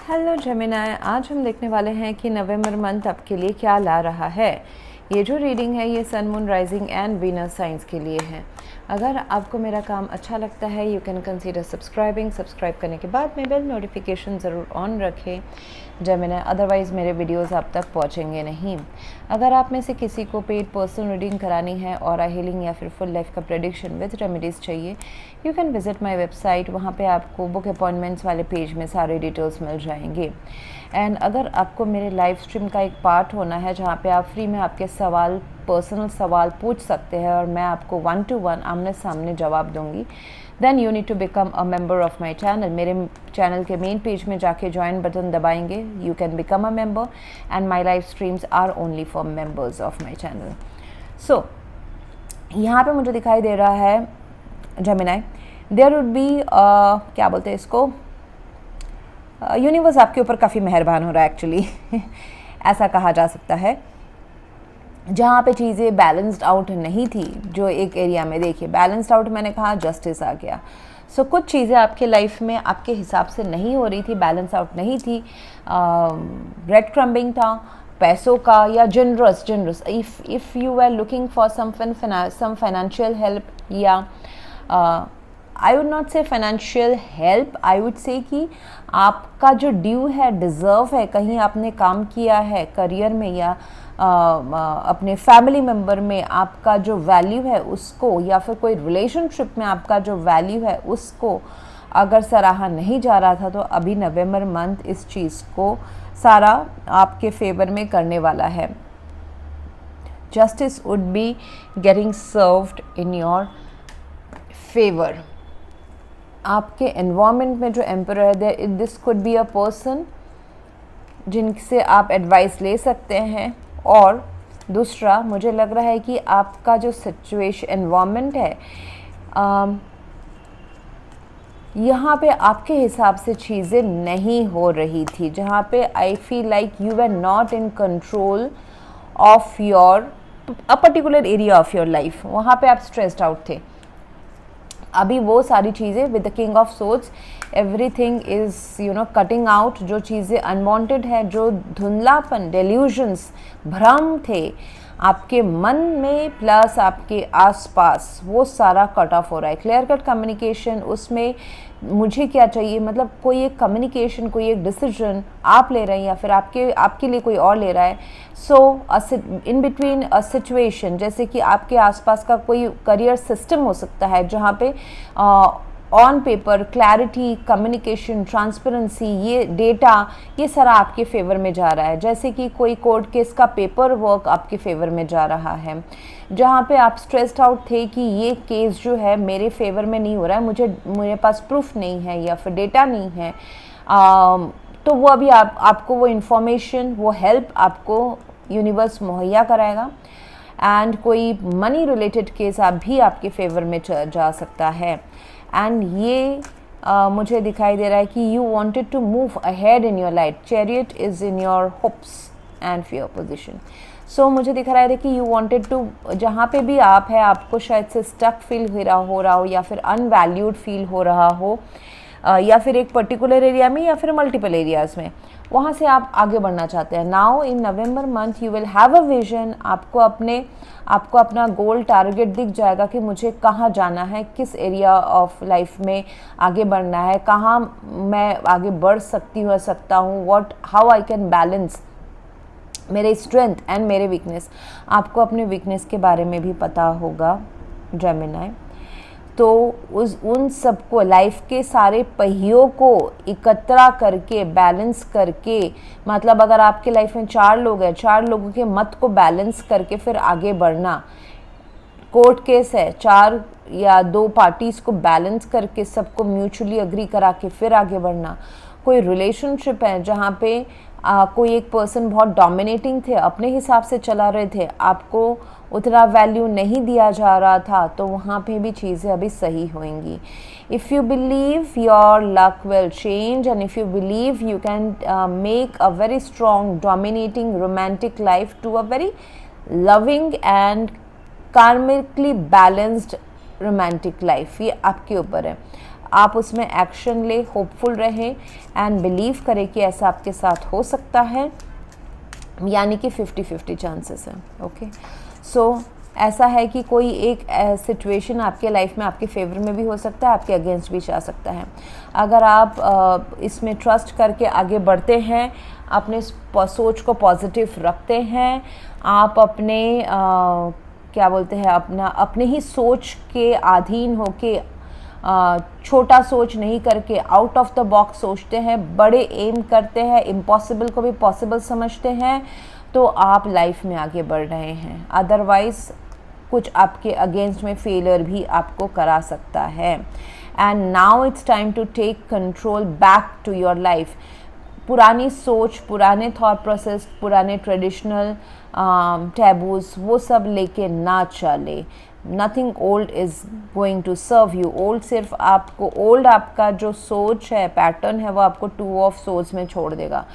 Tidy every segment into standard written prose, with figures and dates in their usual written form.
Hello Gemini, आज हम देखने वाले हैं कि नवंबर मंथ आपके लिए क्या ला रहा है। ये जो रीडिंग है ये sun, moon, rising and Venus science के लिए है। अगर आपको मेरा काम अच्छा लगता है यू कैन कंसीडर सब्सक्राइब करने के बाद में बेल नोटिफिकेशन ज़रूर ऑन रखें जेमिनाई, अदरवाइज़ मेरे वीडियोस आप तक पहुंचेंगे नहीं। अगर आप में से किसी को पेड पर्सनल रीडिंग करानी है और हीलिंग या फिर फुल लाइफ का प्रेडिक्शन विद रेमेडीज़ चाहिए you can visit my website. वहाँ पे आपको बुक अपॉइंटमेंट्स वाले पेज में सारे डिटेल्स मिल जाएंगे। एंड अगर आपको मेरे लाइव स्ट्रीम का एक पार्ट होना है जहाँ पे आप फ्री में आपके सवाल, पर्सनल सवाल पूछ सकते हैं और मैं आपको 1-to-1 आमने सामने जवाब दूंगी, then you need to become a member of my channel. मेरे चैनल के मेन पेज में जाके ज्वाइन बटन दबाएंगे, you can become a member and my live streams are only for members of my channel. So यहाँ पे मुझे दिखाई दे रहा है जेमिनाई, देयर वुड बी क्या बोलते हैं इसको, यूनिवर्स आपके ऊपर काफ़ी मेहरबान हो रहा है एक्चुअली ऐसा कहा जा सकता है। जहाँ पे चीज़ें बैलेंस्ड आउट नहीं थी, जो एक एरिया में देखिए बैलेंस्ड आउट, मैंने कहा जस्टिस आ गया। सो कुछ चीज़ें आपके लाइफ में आपके हिसाब से नहीं हो रही थी, बैलेंस आउट नहीं थी, ब्रेड क्रम्बिंग था पैसों का, या generous if you are looking for some financial help, या I would not say financial help, I would say कि आपका जो ड्यू है, डिज़र्व है, कहीं आपने काम किया है करियर में या अपने फैमिली मेम्बर में आपका जो वैल्यू है उसको, या फिर कोई रिलेशनशिप में आपका जो वैल्यू है उसको अगर सराहा नहीं जा रहा था, तो अभी नवंबर मंथ इस चीज़ को सारा आपके फेवर में करने वाला है। Justice would be getting served in your favour. आपके एनवायरनमेंट में जो एम्परर है, this could be a person जिनसे आप एडवाइस ले सकते हैं। और दूसरा मुझे लग रहा है कि आपका जो सिचुएशन एनवायरनमेंट है, यहाँ पे आपके हिसाब से चीज़ें नहीं हो रही थी, जहाँ पे I feel like you are not in control of your a particular area of your life. वहाँ पे आप स्ट्रेस्ड आउट थे। अभी वो सारी चीज़ें with the king of swords, everything is cutting out. जो चीज़ें अनवांटेड है, जो धुंधलापन, डेल्यूजन्स, भ्रम थे आपके मन में प्लस आपके आसपास, वो सारा कट ऑफ हो रहा है। क्लियर कट कम्युनिकेशन, उसमें मुझे क्या चाहिए, मतलब कोई एक कम्युनिकेशन, कोई एक डिसीजन आप ले रहे हैं या फिर आपके लिए कोई और ले रहा है। सो इन बिटवीन अ सिचुएशन, जैसे कि आपके आसपास का कोई करियर सिस्टम हो सकता है जहाँ पे on paper clarity, communication, transparency, ये डेटा, ये सारा आपके फेवर में जा रहा है। जैसे कि कोई कोर्ट केस का पेपर वर्क आपके फेवर में जा रहा है, जहाँ पे आप स्ट्रेस्ड आउट थे कि ये केस जो है मेरे फेवर में नहीं हो रहा है, मेरे पास प्रूफ नहीं है या फिर डेटा नहीं है, तो वो अभी आपको वो इन्फॉर्मेशन, वो हेल्प आपको यूनिवर्स मुहैया कराएगा। एंड कोई मनी रिलेटेड केस भी आपके फेवर में जा सकता है। एंड ये मुझे दिखाई दे रहा है कि you wanted to move ahead in your life. Chariot is in your hopes and fear position. So मुझे दिख रहा है कि यू वांटेड टू, जहाँ पे भी आप है, आपको शायद से स्टक फील हो रहा हो या फिर अनवैल्यूड फील हो रहा हो, या फिर एक पर्टिकुलर एरिया में या फिर मल्टीपल एरियाज़ में, वहाँ से आप आगे बढ़ना चाहते हैं। Now in November month you will have a vision. आपको अपना गोल, टारगेट दिख जाएगा कि मुझे कहाँ जाना है, किस एरिया ऑफ लाइफ में आगे बढ़ना है, कहाँ मैं आगे बढ़ सकता हूँ, हाउ आई कैन बैलेंस मेरे स्ट्रेंथ एंड मेरे वीकनेस। आपको अपने वीकनेस के बारे में भी पता होगा जेमिनाई। तो उन सबको, लाइफ के सारे पहियों को इकट्ठा करके, बैलेंस करके, मतलब अगर आपके लाइफ में 4 लोग हैं, 4 लोगों के मत को बैलेंस करके फिर आगे बढ़ना। कोर्ट केस है, 4 या 2 पार्टीज़ को बैलेंस करके सबको म्यूचुअली अग्री करा के फिर आगे बढ़ना। कोई रिलेशनशिप है जहाँ पे कोई एक पर्सन बहुत डोमिनेटिंग थे, अपने हिसाब से चला रहे थे, आपको उतना वैल्यू नहीं दिया जा रहा था, तो वहाँ पे भी चीज़ें अभी सही होंगी। If you believe your luck will change and if you believe you can make a very strong, dominating, romantic life to a very loving and karmically balanced romantic life, ये आपके ऊपर है। आप उसमें एक्शन ले, होपफुल रहे and believe करें कि ऐसा आपके साथ हो सकता है, यानी कि 50-50 चांसेस हैं। ओके, सो ऐसा है कि कोई एक सिचुएशन आपके लाइफ में आपके फेवर में भी हो सकता है, आपके अगेंस्ट भी जा सकता है। अगर आप इसमें ट्रस्ट करके आगे बढ़ते हैं, अपने सोच को पॉजिटिव रखते हैं, आप अपने क्या बोलते हैं, अपने ही सोच के अधीन होके छोटा सोच नहीं करके आउट ऑफ द बॉक्स सोचते हैं, बड़े एम करते हैं, इम्पॉसिबल को भी पॉसिबल समझते हैं, तो आप लाइफ में आगे बढ़ रहे हैं। अदरवाइज कुछ आपके अगेंस्ट में फेलियर भी आपको करा सकता है। And now it's time to take control back to your life. पुरानी सोच, पुराने थॉट प्रोसेस, पुराने ट्रेडिशनल टैबूज, वो सब लेके ना चले। Nothing old is going to serve you. Old सिर्फ आपको, ओल्ड आपका जो सोच है, पैटर्न है, वो आपको 2 ऑफ सोर्स में छोड़ देगा।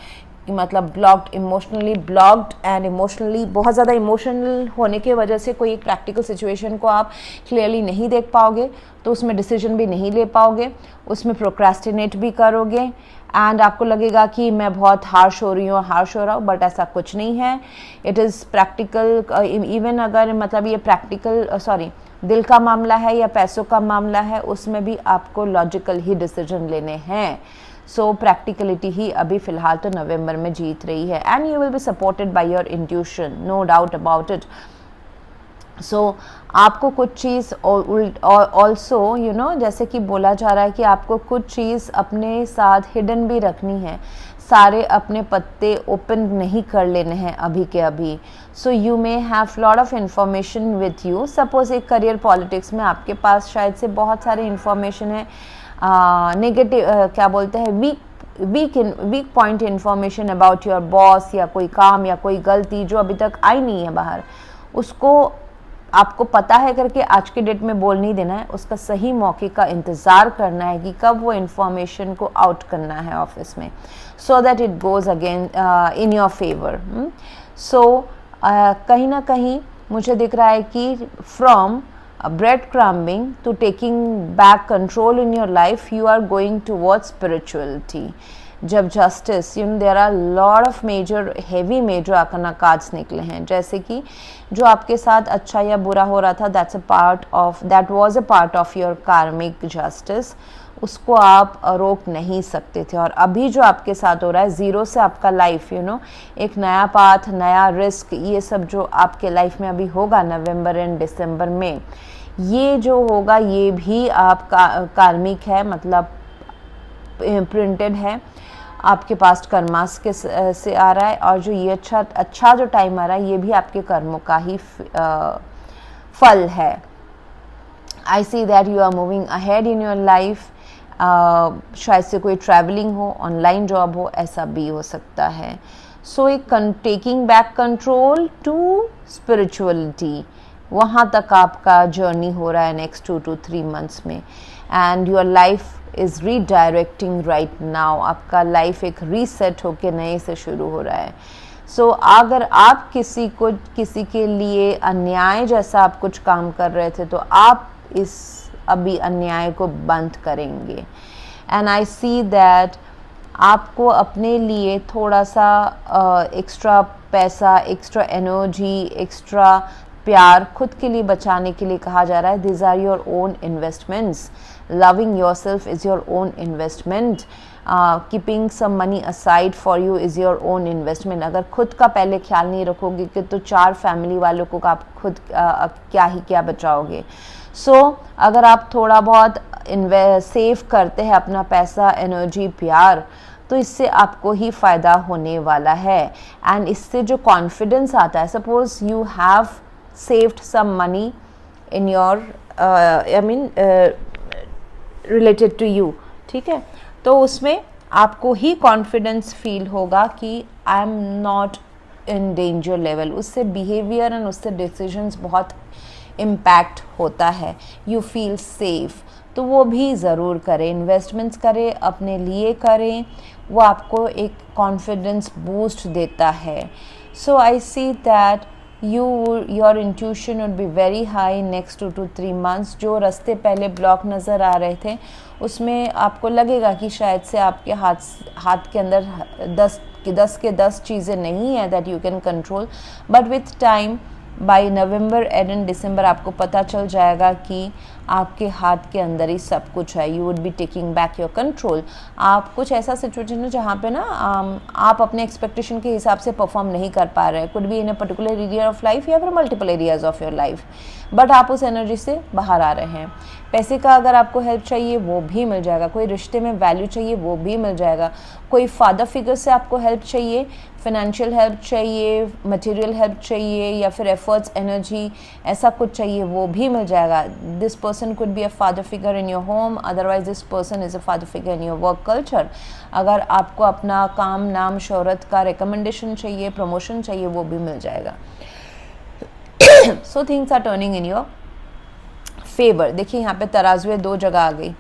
कि मतलब blocked, emotionally blocked and emotionally बहुत ज़्यादा इमोशनल होने की वजह से कोई एक प्रैक्टिकल सिचुएशन को आप क्लियरली नहीं देख पाओगे, तो उसमें डिसीजन भी नहीं ले पाओगे, उसमें प्रोक्रेस्टिनेट भी करोगे एंड आपको लगेगा कि मैं बहुत हार्श हो रहा हूँ, बट ऐसा कुछ नहीं है। It is practical. इवन अगर मतलब ये प्रैक्टिकल दिल का मामला है या पैसों का मामला है, उसमें भी आपको लॉजिकल ही डिसीजन लेने हैं। सो प्रैक्टिकलिटी ही अभी फ़िलहाल तो नवंबर में जीत रही है and you will be supported by your intuition, no doubt about it. So आपको कुछ चीज़ ऑल्सो जैसे कि बोला जा रहा है कि आपको कुछ चीज़ अपने साथ हिडन भी रखनी है, सारे अपने पत्ते ओपन नहीं कर लेने हैं अभी के अभी। So you may have lot of information with you. Suppose एक करियर पॉलिटिक्स में आपके पास शायद से बहुत सारी इंफॉर्मेशन है, नेगेटिव क्या बोलते हैं, weak point information about your boss, या कोई काम या कोई गलती जो अभी तक आई नहीं है बाहर, उसको आपको पता है करके आज के डेट में बोल नहीं देना है। उसका सही मौके का इंतज़ार करना है कि कब वो इन्फॉर्मेशन को आउट करना है ऑफिस में, so that it goes again in your favour. So कहीं ना कहीं मुझे दिख रहा है कि from breadcrumbing to taking back control in your life, you are going towards spirituality. जब justice, there are lot of heavy major arcana cards निकले हैं, जैसे कि जो आपके साथ अच्छा या बुरा हो रहा था, that was a part of your karmic justice, उसको आप रोक नहीं सकते थे। और अभी जो आपके साथ हो रहा है, ज़ीरो से आपका लाइफ एक नया पाथ, नया रिस्क, ये सब जो आपके लाइफ में अभी होगा नवंबर एंड दिसंबर में, ये जो होगा ये भी आपका कार्मिक है, मतलब प्रिंटेड है, आपके पास्ट कर्मास के से आ रहा है। और जो ये अच्छा जो टाइम आ रहा है, ये भी आपके कर्मों का ही फल है। I see that you are moving ahead in your life. शायद से कोई ट्रैवलिंग हो, ऑनलाइन जॉब हो, ऐसा भी हो सकता है। सो एक taking back control to spirituality, वहाँ तक आपका जर्नी हो रहा है नेक्स्ट 2 to 3 months में। And your life is redirecting right now. आपका लाइफ एक रीसेट होके नए से शुरू हो रहा है। सो अगर आप किसी के लिए अन्याय जैसा आप कुछ काम कर रहे थे, तो आप इस अभी अन्याय को बंद करेंगे। एंड आई सी दैट आपको अपने लिए थोड़ा सा एक्स्ट्रा पैसा, एक्स्ट्रा एनर्जी, एक्स्ट्रा प्यार खुद के लिए बचाने के लिए कहा जा रहा है। This are your own investments. Loving your self is your own investment. Keeping some money aside for you is your own investment. अगर खुद का पहले ख्याल नहीं रखोगे कि तो 4 फैमिली वालों को आप खुद क्या बचाओगे। सो अगर आप थोड़ा बहुत सेव करते हैं अपना पैसा, एनर्जी, प्यार, तो इससे आपको ही फ़ायदा होने वाला है। एंड इससे जो कॉन्फिडेंस आता है, suppose you have saved some money in your related to you, ठीक है, तो उसमें आपको ही कॉन्फिडेंस फील होगा कि I am not in danger level. उससे बिहेवियर एंड उससे डिसीजंस बहुत इम्पैक्ट होता है। यू फील सेफ, तो वो भी ज़रूर करें। इन्वेस्टमेंट्स करें, अपने लिए करें, वो आपको एक कॉन्फिडेंस बूस्ट देता है। So I see that your intuition would be very high next 2 to 3 months। जो रास्ते पहले ब्लॉक नज़र आ रहे थे उसमें आपको लगेगा कि शायद से आपके हाथ के अंदर 10 चीज़ें नहीं है that you can control, but with time by November and December आपको पता चल जाएगा कि आपके हाथ के अंदर ही सब कुछ है। You would be taking back your control. आप कुछ ऐसा सिचुएशन है जहाँ पे ना आप अपने एक्सपेक्टेशन के हिसाब से परफॉर्म नहीं कर पा रहे हैं, could be in a particular area of life या फिर multiple areas of your life, but आप उस एनर्जी से बाहर आ रहे हैं। पैसे का अगर आपको हेल्प चाहिए वो भी मिल जाएगा, कोई रिश्ते में वैल्यू चाहिए वो भी मिल जाएगा, कोई फादर फिगर से आपको हेल्प चाहिए, फाइनेंशियल हेल्प चाहिए, मटेरियल हेल्प चाहिए या फिर एफर्ट्स एनर्जी ऐसा कुछ चाहिए वो भी मिल जाएगा। This person could be a father figure in your home, otherwise this person is a father figure in your work culture. अगर आपको अपना काम नाम शोहरत का रिकमेंडेशन चाहिए, प्रमोशन चाहिए वो भी मिल जाएगा। So things are turning in your favour. देखिए यहाँ पे तराजू 2 जगह आ गई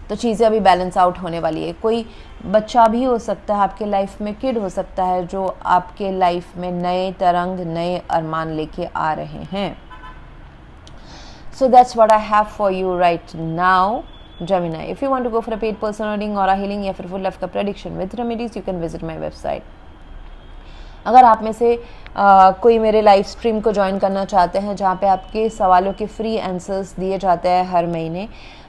तो चीज़ें अभी बैलेंस आउट होने वाली है। कोई बच्चा भी हो सकता है आपके लाइफ में, किड हो सकता है जो आपके लाइफ में नए तरंग नए अरमान लेके आ रहे हैं। So that's what I have for you right now Gemini। If you want to go for a paid personal reading और हीलिंग या फिर फुल लाइफ का prediction with remedies, you can visit my website. अगर आप में से कोई मेरे लाइव स्ट्रीम को ज्वाइन करना चाहते हैं जहाँ पे आपके सवालों के फ्री आंसर्स दिए जाते हैं हर महीने,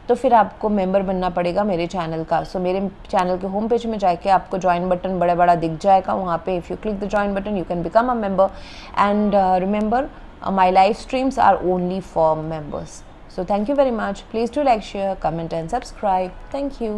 तो फिर आपको मेंबर बनना पड़ेगा मेरे चैनल का। सो मेरे चैनल के होम पेज में जाके आपको ज्वाइन बटन बड़ा दिख जाएगा, वहाँ पे if you click the join button you can become a member and remember my live streams are only for members। So thank you very much. Please do like, share, comment and subscribe. Thank you.